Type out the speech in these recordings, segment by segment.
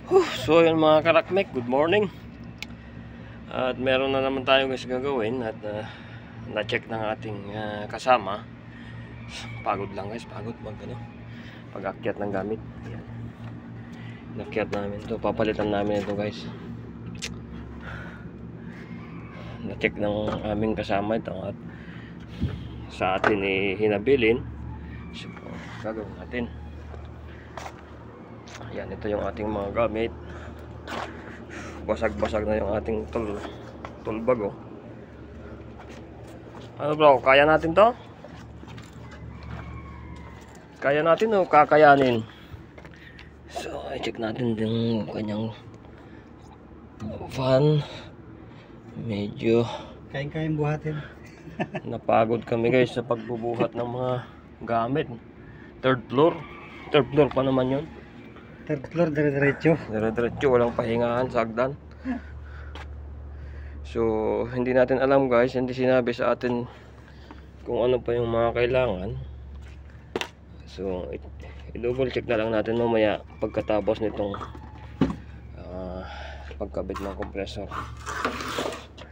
So yun mga karakmek, good morning. At meron na naman tayo guys gagawin. At na-check ng ating kasama. Pagod lang guys, pagod pag-akyat ng gamit. Ayan. Nakyat namin to, papalitan namin ito guys. Na-check ng aming kasama ito. At sa atin hinabilin. So gagawin natin. Ayan, ito yung ating mga gamit. Basag-basag na yung ating toolbag oh. Ano bro, kaya natin to? Kaya natin o kakayanin? So, i-check natin yung kanyang fan. Medyo kayang buhatin. napagod kami guys sa pagbubuhat ng mga gamit. Third floor pa naman yun. Third floor, dire-diretso. Dire-diretso, walang pahingaan sa hagdan. So, hindi natin alam guys, hindi sinabi sa atin kung ano pa yung mga kailangan. So, i-double check na lang natin mamaya pagkatapos nitong pagkabit ng compressor.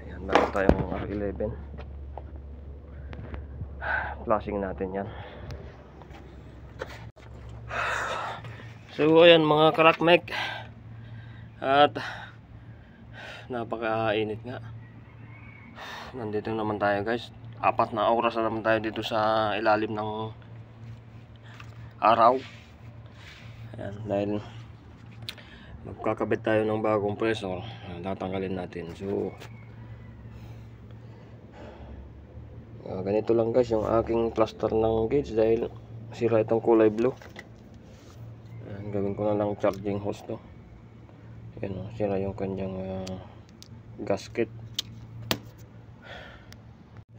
Ayan, meron tayong R11. Flashing natin yan. So ayan mga karakmek, at napakainit nga. Nandito naman tayo guys, 4 na oras na naman tayo dito sa ilalim ng araw. Ayan, dahil magkakabit tayo ng bagong compressor, tatanggalin natin. So ganito lang guys yung aking plaster ng gauge dahil sira itong kulay blue. Gawin ko na lang charging hose to. Ayan o, sira yung kanyang gasket.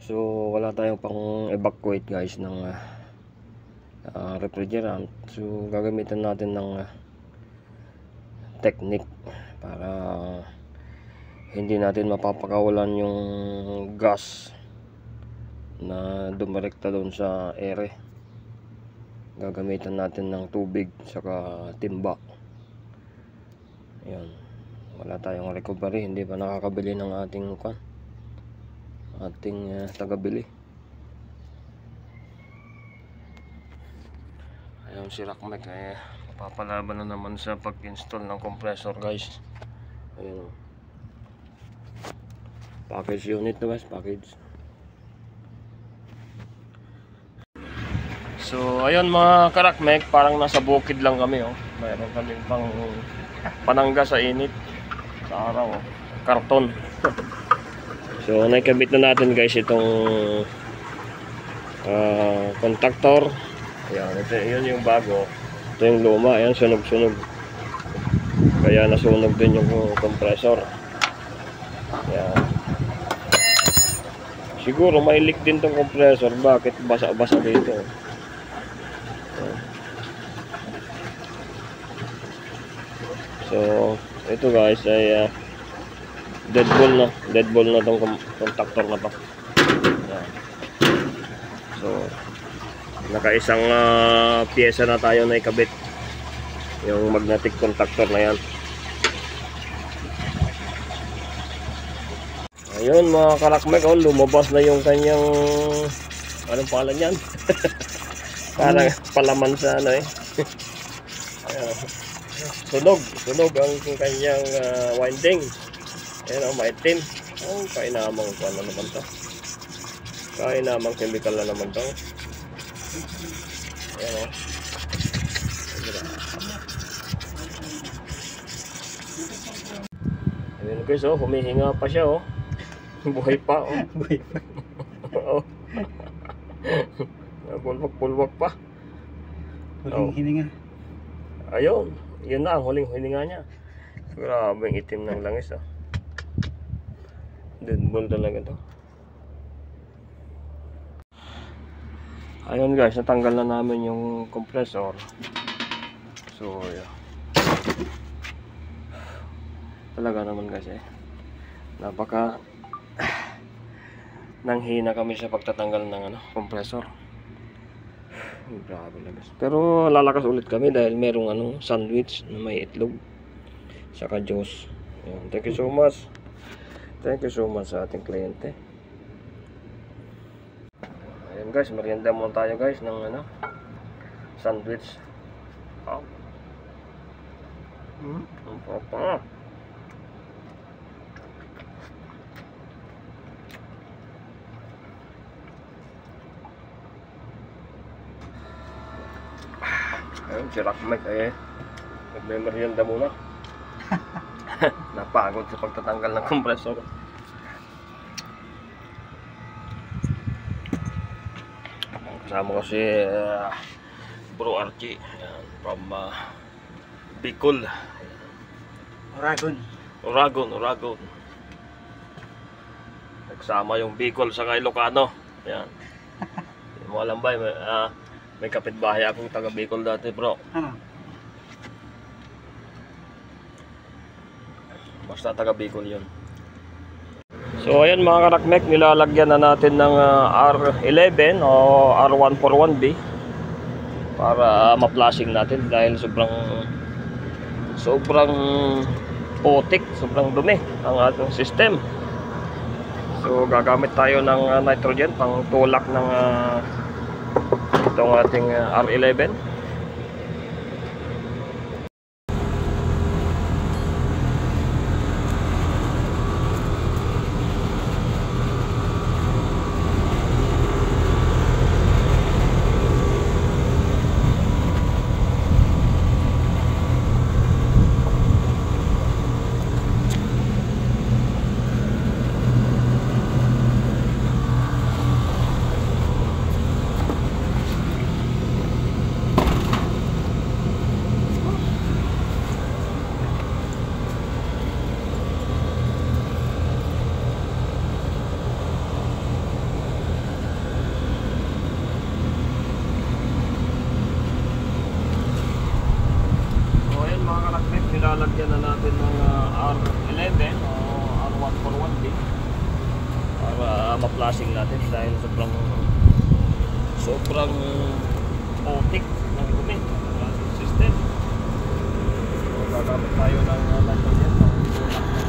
So wala tayong pang evacuate guys ng refrigerant. So gagamitan natin ng technique para hindi natin mapapakawalan yung gas na dumirekta doon sa ere. Gagamitan natin ng tubig saka timba. Ayan. Wala tayong recovery, hindi pa nakakabili ng ating tagabili. Ayun si Rakmek papalaban na naman sa pag-install ng compressor guys. Ayun. Package unit to guys, package. So ayun mga karakmek, parang nasa bukid lang kami oh. Mayroon kaming pang panangga sa init sa araw oh. Karton. So naikabit na natin guys itong contactor. Ayan, yun yung bago. Ito yung luma, ayan, sunog-sunog. Kaya nasunog din yung compressor. Ayan. Siguro may leak din tong compressor. Bakit basa-basa dito? So ito guys ay dead ball na tong contactor na to. Ayan. So nakaisang pyesa na tayo na ikabit, yung magnetic contactor na yan. Ayun mga karakmek, oh, lumabas na yung kanyang anong pangalan yan? Parang palaman sa ano eh. Sunog ang kanyang winding. Ayan o, maitim. Oh, kainamang ano naman to. Kainamang chemical na naman to. Ayan o. Ayan guys o, humihinga pa siya o. Buhay pa o. Buhay pa. Oo. Bulwak pa. Huling hininga. Ayun, yun na ang huling hininga niya. Grabe ang itim ng langis oh. Dead ball talaga to. Ayun guys, natanggal na namin yung compressor. So yeah. Talaga naman guys napaka nanghina kami sa pagtatanggal ng compressor. Grabe na guys. Pero lalakas ulit kami dahil merong sandwich na may itlog. saka juice. Ayan. Thank you so much. Thank you so much sa ating kliyente. Ayan guys, merienda muna tayo guys ng ano, sandwich. Oh. Ang papa. Ayun, si Rockmec eh, nagme-merienda muna. Napagod sa pagtatanggal ng kompresor. Kasama ko si Bro Archie. Ayan, from Bicol. Oragon. Nagsama yung Bicol sa Ilocano. Ayan. Hindi mo alam ba, may kapitbahay akong taga Bicol dati, bro. Ano? Basta taga Bicol yun. So ayan mga karakmek, nilalagyan na natin ng R11 o R141B para ma-flashing natin dahil sobrang putik, sobrang dumi ang ating system. So gagamit tayo ng nitrogen pang tulak ng itong ating R11. Nilalagyan na natin ng R11 o R141B para ma-flashing natin dahil sobrang putik ng dumi ng system. So, gagamit tayo ng nitrogen pang tulak ng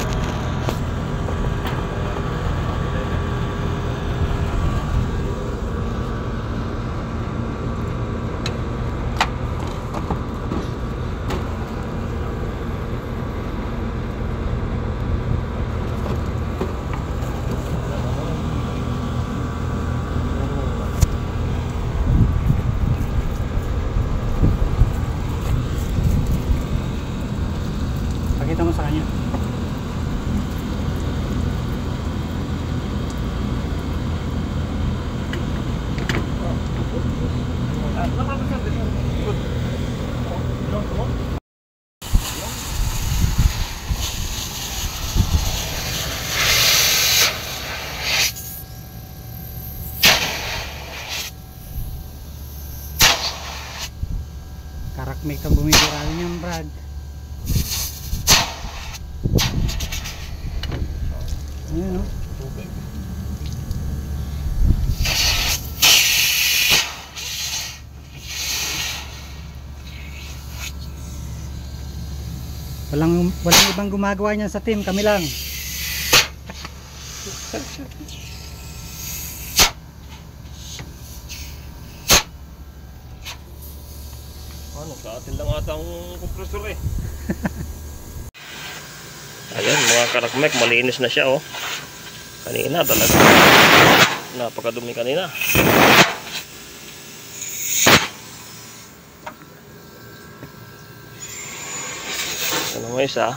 Pakita mo sa kanya. Karakmek ang bumibira niyan, Brad. Ayan, no? Walang ibang gumagawa niyan sa team, kami lang. Ano, sa atin lang ata ang kompresor eh. Ayan mga karakmek, malinis na siya oh. Kanina talaga napakadumi kanina. Ano mo isa?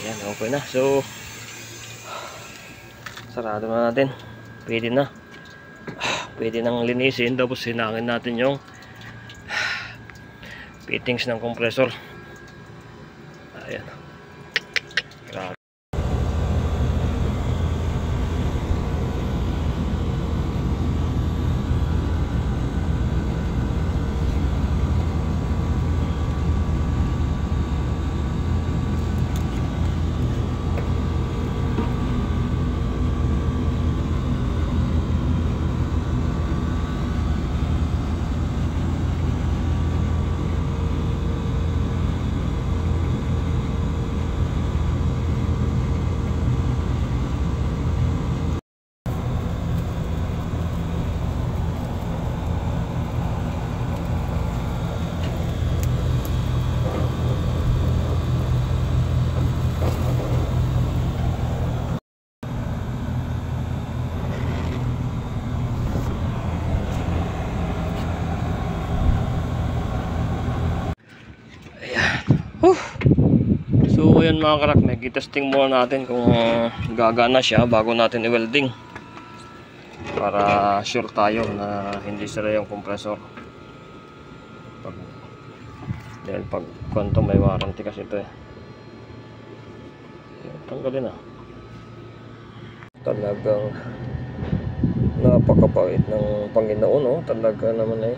Ayan, okay na. So sarado na natin. Pwede na. Pwede nang linisin. Tapos hinangin natin yung fittings ng compressor. Ayan. Grabe. yun mga karakmek, i-testing muna natin kung gagana siya bago natin i-welding. Para sure tayo na hindi sira yung compressor. Dahil pag kwento may warranty kasi ito eh. Tanggalin na. Talagang napakabait ng Panginoon, oh. Talaga naman eh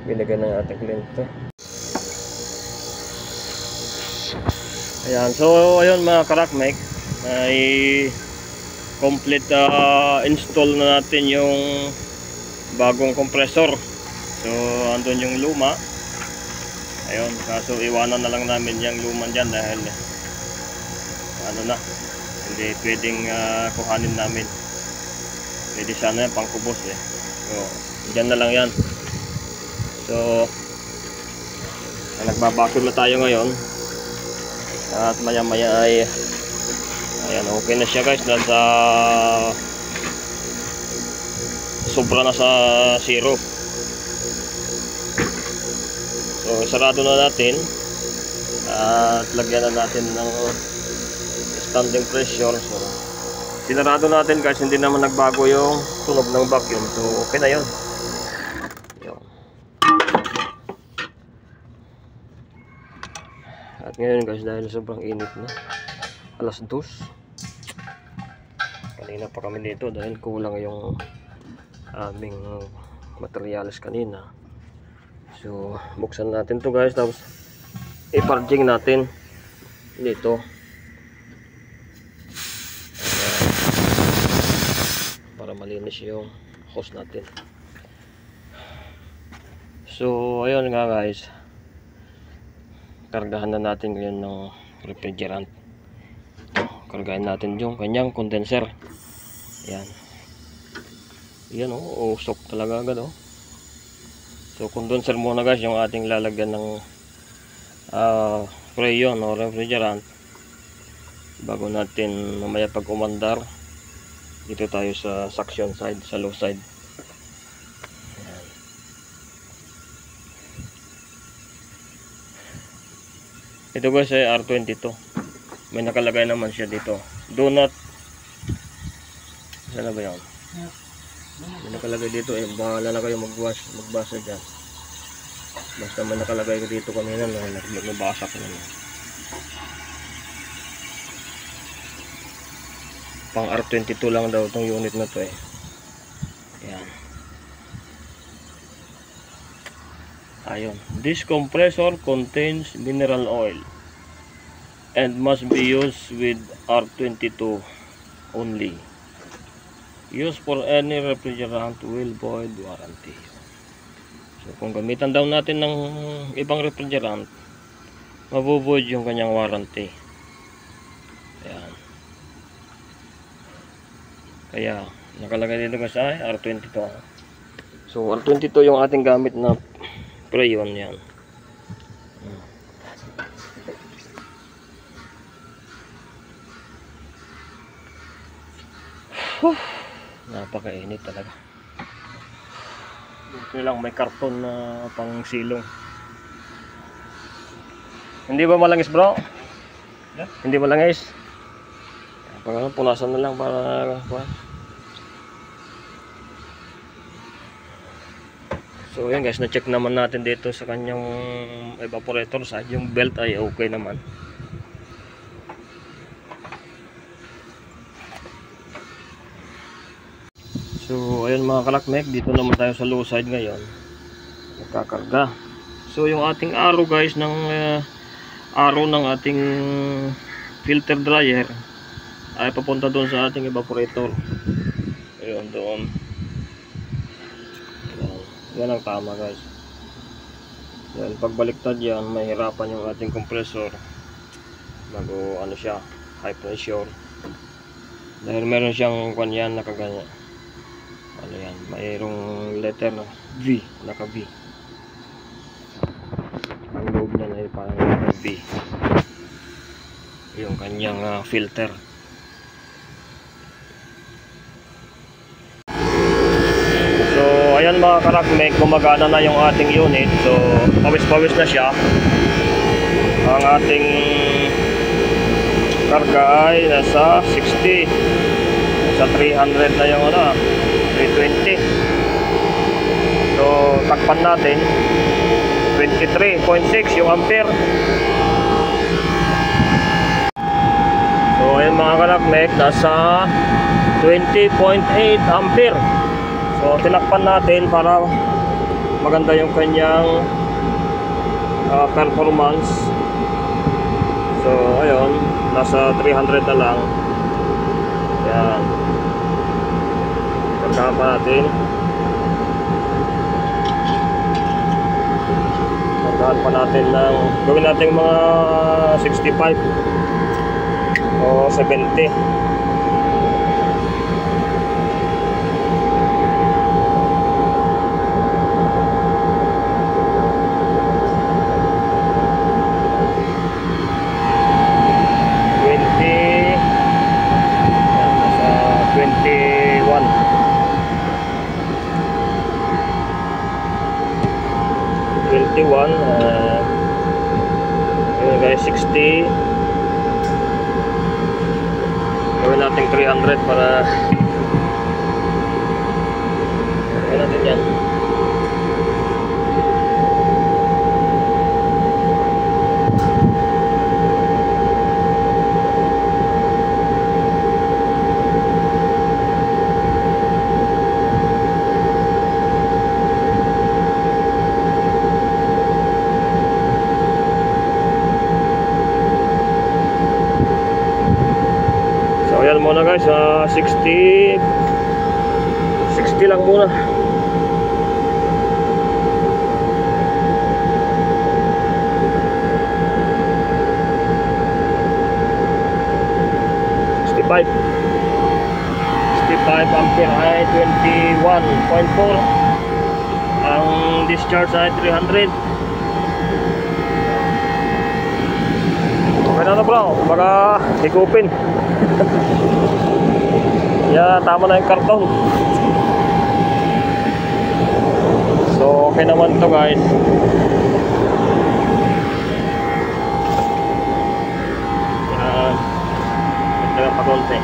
binigay ng ating kliyente. Ayan, so ayun mga karakmek, ay complete install na natin yung bagong compressor. So andun yung luma. Ayun, kaso iwanan na lang namin yung luma dyan dahil ano na, hindi pwedeng kuhanin namin. Pwede sana yan pangkubos eh. So dyan na lang yan. So nagbabakod na tayo ngayon. At maya maya ay ayan, okay na siya guys. Nasa sobra na sa 0. So sarado na natin at lagyan na natin ng standing pressure. So sinarado natin guys, hindi naman nagbago yung tunog ng vacuum. So okay na yun. At ngayon guys, dahil sobrang init na, alas 2, kanina pa kami dito dahil kulang yung aming materials kanina. So buksan natin to guys, tapos i-parging natin dito para malinis yung hose natin. So ayun nga guys, kargahan na natin ngayon ng refrigerant. Kargahan natin yung kanyang condenser. Yan. Yan oh, usok talaga agad oh. So condenser muna guys yung ating lalagyan ng freon o refrigerant bago natin mamaya pag umandar dito tayo sa suction side, sa low side. Ito guys ay R22. May nakalagay naman siya dito. Do not, saan na ba yun? May nakalagay dito eh. Bahala na kayo magbasa dyan. Basta may nakalagay ko dito kanina na nabasa ko naman. Pang R22 lang daw itong unit na to eh. Yan. Ayun. This compressor contains mineral oil and must be used with R22 only. Use for any refrigerant will void warranty. So kung gamitan daw natin ng ibang refrigerant, mabuvoid yung kanyang warranty. Ayan. Kaya nakalagay dito guys ay R22. So R22 yung ating gamit na freon yan. Napakainit talaga. Ito lang may karton na pang silong. Hindi ba malangis bro? Yeah. Hindi malangis. Pag punasan na lang para so yun guys, na-check naman natin dito sa kanyang evaporator side. Yung belt ay okay naman. So ayun mga kalakmek, dito naman tayo sa low side ngayon. Nagkakarga. So yung ating arrow guys ng arrow ng ating filter dryer ay papunta doon sa ating evaporator. Ayun doon. Yan ang tama guys. Yan, pagbaliktad yan, mahirapan yung ating compressor bago ano siya, high pressure. Dahil meron siyang kanyan nakaganyan. Ano yan, mayroong letter na V, naka V. Ang loob niya ay parang naka V. Yung kanyang filter. Ayan mga karakmek, gumagana na yung ating unit. So pawis-pawis na siya. Ang ating karga ay nasa 60. Sa 300 na yung ano, 320. So takpan natin 23.6 yung ampere. So ayan mga kalakmek, nasa 20.8 ampere. So tinakpan natin para maganda yung kanyang performance. So ayun, nasa 300 na lang. Yan, kargahan pa natin. Kargahan pa natin ng, gawin natin mga 65 o 70. Ayun guys, 60. Gawin natin 300 para gawin natin yan. Ayan muna guys, 60 lang muna. Sixty-five ampere ay 21.4. Ang discharge ay 300. Okay na bro, baka higupin. Yeah, tama na yung karton. So okay naman to guys. Yan, ito pa konti.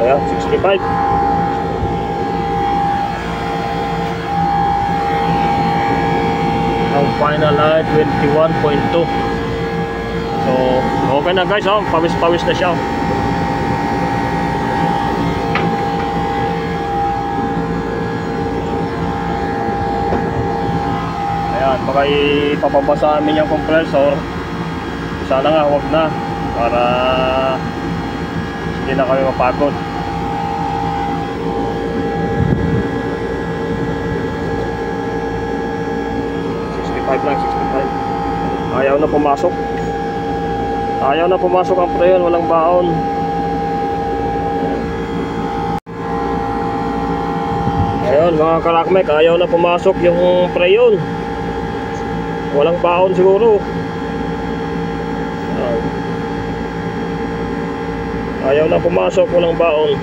Ayan, 65. Ang final ay 21.2. So okay na guys, pawis-pawis na siya. Ayan, baka ipapabasa amin yung compressor. Sana nga huwag na, para hindi na kami mapagod. 65 lang, 65. Ayaw na pumasok. Ayaw na pumasok ang preyon, walang baon. Ayun mga kalakmek, ayaw na pumasok yung preyon. Walang baon siguro. Ayaw na pumasok, walang baon.